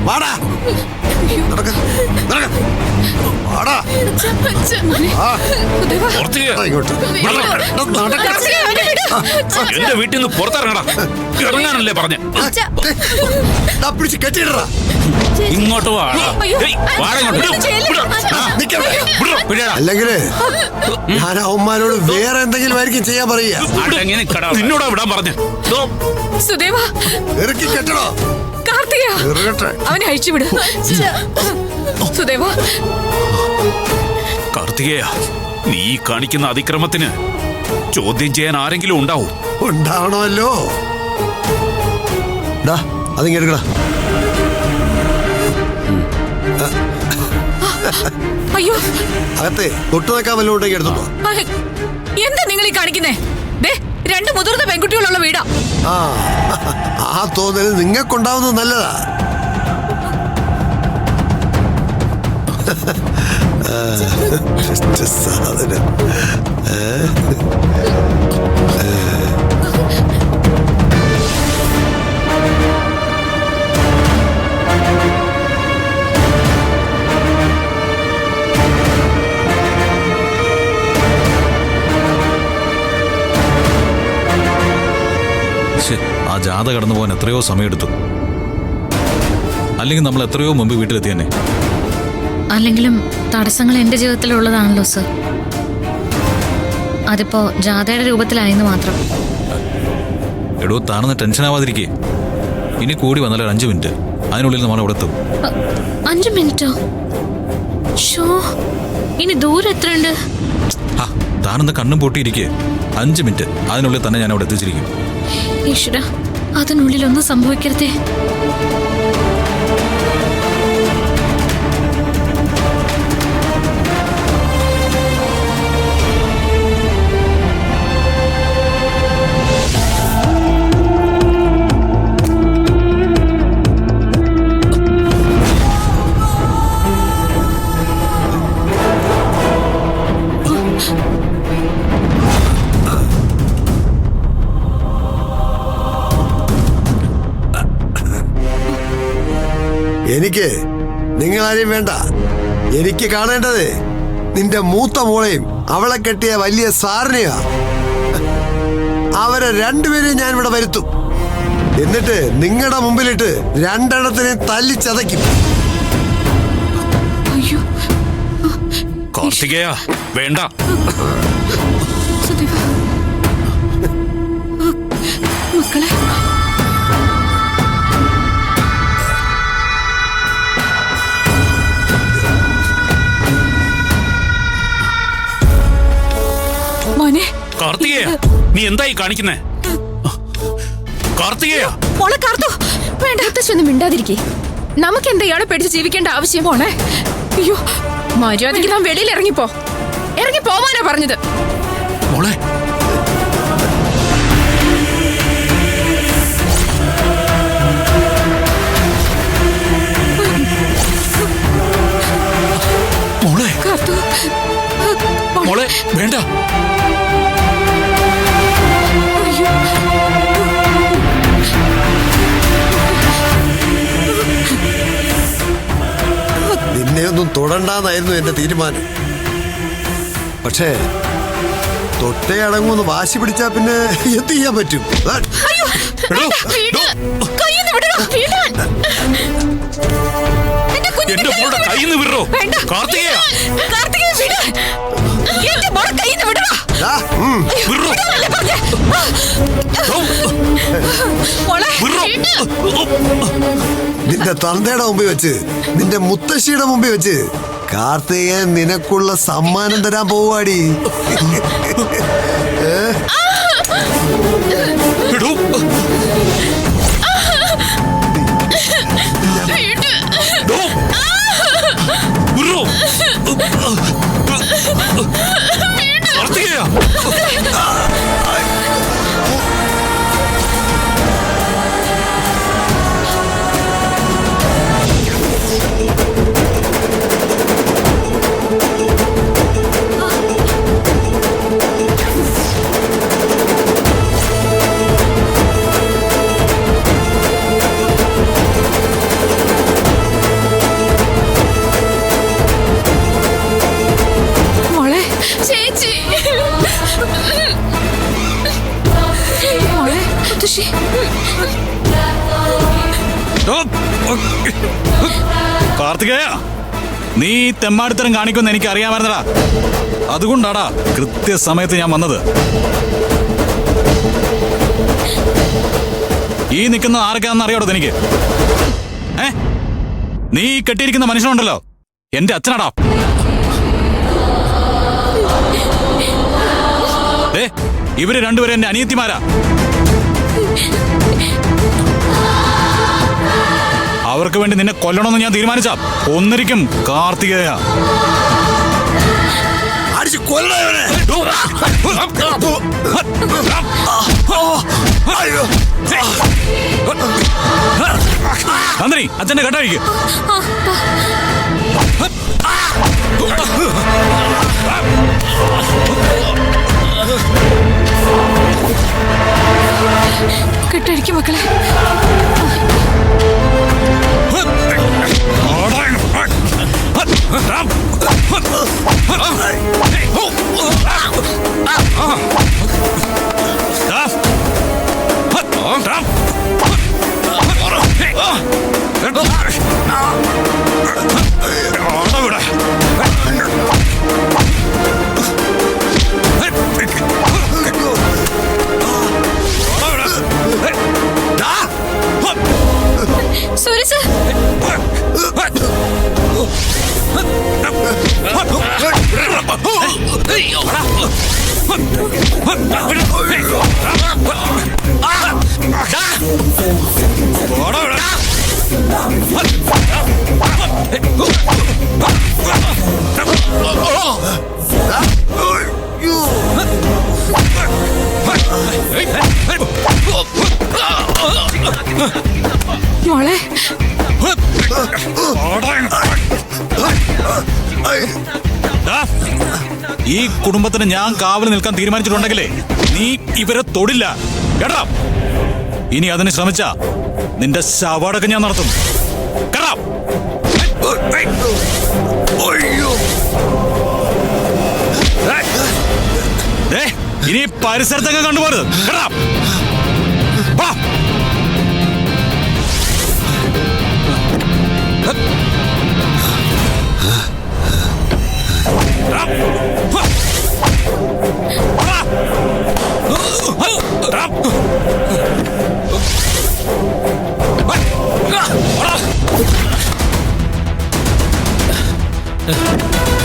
വാടാ നടക്ക നടക്ക വാടാ ഇങ്ങോട്ട് എന്റെ വീട്ടിൽ നിന്ന് പുറത്തിറങ്ങടാ. ഇറങ്ങാനല്ലേ പറഞ്ഞ. പിടിച്ച് കെട്ടിയിടറാ. ഇങ്ങോട്ട് അല്ലെങ്കില് ഞാൻ അവന്മാരോട് വേറെ എന്തെങ്കിലും ആയിരിക്കും ചെയ്യാൻ പറയുക. നിന്നോടാ വിടാൻ പറഞ്ഞ. ഇറക്കി കെട്ടണോ? അവനെ അഴിച്ചുവിട്. കാർത്തികേയ, നീ കാണിക്കുന്ന അതിക്രമത്തിന് ചോദ്യം ചെയ്യാൻ ആരെങ്കിലും ഉണ്ടാവും. ഉണ്ടാവണമല്ലോ. അതിങ്ങ എടുക്കടാ. അയ്യോ, അകത്തെ തൊട്ടു നിൽക്കാൻ വല്ലതും ഉണ്ടെങ്കിൽ എടുത്തോ. എന്താ നിങ്ങൾ ഈ കാണിക്കുന്നേ? രണ്ട് മുതിർന്ന പെൺകുട്ടികളുള്ള വീടാ. ആ തോന്നൽ നിങ്ങൾക്കുണ്ടാവുന്നത് നല്ലതാ. സാധനം ആ ജാഥ കടന്നു പോകാൻ എത്രയോ സമയമെടുത്തു. അല്ലെങ്കിൽ നമ്മൾ എത്രയോ മുമ്പ് വീട്ടിലെത്തി തന്നെ. അല്ലെങ്കിലും തടസ്സങ്ങൾ എന്റെ ജീവിതത്തിലുള്ളതാണല്ലോ സർ. അതിപ്പോ ജാഥയുടെ രൂപത്തിലായെന്ന് മാത്രം. എടോ, താനൊന്ന് ടെൻഷൻ ആവാതിരിക്കേ. ഇനി കൂടി വന്നാൽ 5 മിനിറ്റ്, അതിനുള്ളിൽ നമ്മൾ അവിടെ എത്തും. 5 മിനിറ്റോ? ഷോ, ഇനി ദൂരം എത്രയുണ്ട്? താനൊന്ന് കണ്ണും പൂട്ടിയിരിക്കേ. 5 മിനിറ്റ്, അതിനുള്ളിൽ തന്നെ ഞാൻ അവിടെ എത്തിച്ചിരിക്കും. ഈശ്വര, അതിനുള്ളിലൊന്നും സംഭവിക്കരുതേ. എനിക്ക് നിങ്ങളാരെയും വേണ്ട. എനിക്ക് കാണേണ്ടത് നിന്റെ മൂത്ത മോളെയും അവളെ കെട്ടിയ വലിയ സാറിനെയാ. അവരെ രണ്ടുപേരെയും ഞാൻ ഇവിടെ വരുത്തും. എന്നിട്ട് നിങ്ങളുടെ മുമ്പിലിട്ട് രണ്ടെണ്ണത്തിനെ തല്ലിച്ചതയ്ക്കും. കാർത്തികേയ, വേണ്ട. മക്കളെ, കാർത്തികേയ, നീ എന്തായി കാണിക്കുന്നേ? കാർത്തികേയ, മോളെ കാർത്തു, വേണ്ട. ഒന്നും മിണ്ടാതിരിക്കേ. നമുക്ക് എന്താ ഇയാളെ പേടിച്ച് ജീവിക്കേണ്ട ആവശ്യം? പോണേ. അയ്യോ, മര്യാദയ്ക്ക് നാം വെളിയിൽ ഇറങ്ങിപ്പോ. ഇറങ്ങി പോവാനാ പറഞ്ഞത്. മോളെ, മോളെ, കാർത്തു, മോളെ, വേണ്ട. നിന്നെയൊന്നും തൊടണ്ടെന്നായിരുന്നു എന്റെ തീരുമാനം. പക്ഷേ തൊട്ടേ അടങ്ങുമെന്ന് വാശി പിടിച്ചാ പിന്നെ എന്ത് ചെയ്യാൻ പറ്റും? എന്റെ മോളുടെ കയ്യിൽ നിന്ന് വിടറോ. കാർത്തികേയ, നിന്റെ തന്തയുടെ മുമ്പിൽ വെച്ച്, നിന്റെ മുത്തശ്ശിയുടെ മുമ്പിൽ വെച്ച് കാർത്തികേയൻ നിനക്കുള്ള സമ്മാനം തരാൻ പോവാടി. കാർത്തികേയ, നീ തെമ്മാടിത്തരം കാണിക്കുമെന്ന് എനിക്ക് അറിയാമായിരുന്നടാ. അതുകൊണ്ടാടാ കൃത്യസമയത്ത് ഞാൻ വന്നത്. ഈ നിൽക്കുന്ന ആരൊക്കെയാണെന്ന് അറിയാടോ എനിക്ക്? നീ കെട്ടിയിരിക്കുന്ന മനുഷ്യനുണ്ടല്ലോ, എന്റെ അച്ഛനാടാ. ഇവര് രണ്ടുപേരും എന്റെ അനിയത്തിമാരാ. അവർക്ക് വേണ്ടി നിന്നെ കൊല്ലണമെന്ന് ഞാൻ തീരുമാനിച്ച ഒന്നിരിക്കും കാർത്തികേയ. നന്ദിനി, അച്ഛന്റെ കെട്ടഴിക്ക്. കെട്ടഴിക്ക് മക്കളെ. സുരേഷ്, മോളെ, ഈ കുടുംബത്തിന് ഞാൻ കാവൽ നിൽക്കാൻ തീരുമാനിച്ചിട്ടുണ്ടെങ്കിലേ നീ ഇവരെ തൊടില്ല കേട്ടാ. ഇനി അതിന് ശ്രമിച്ച നിന്റെ ശവടക്കം ഞാൻ നടത്തും കേട്ടാ. ഇനി പരിസരത്തൊക്കെ കണ്ടുപോരുത് കേട്ടാ. Huh?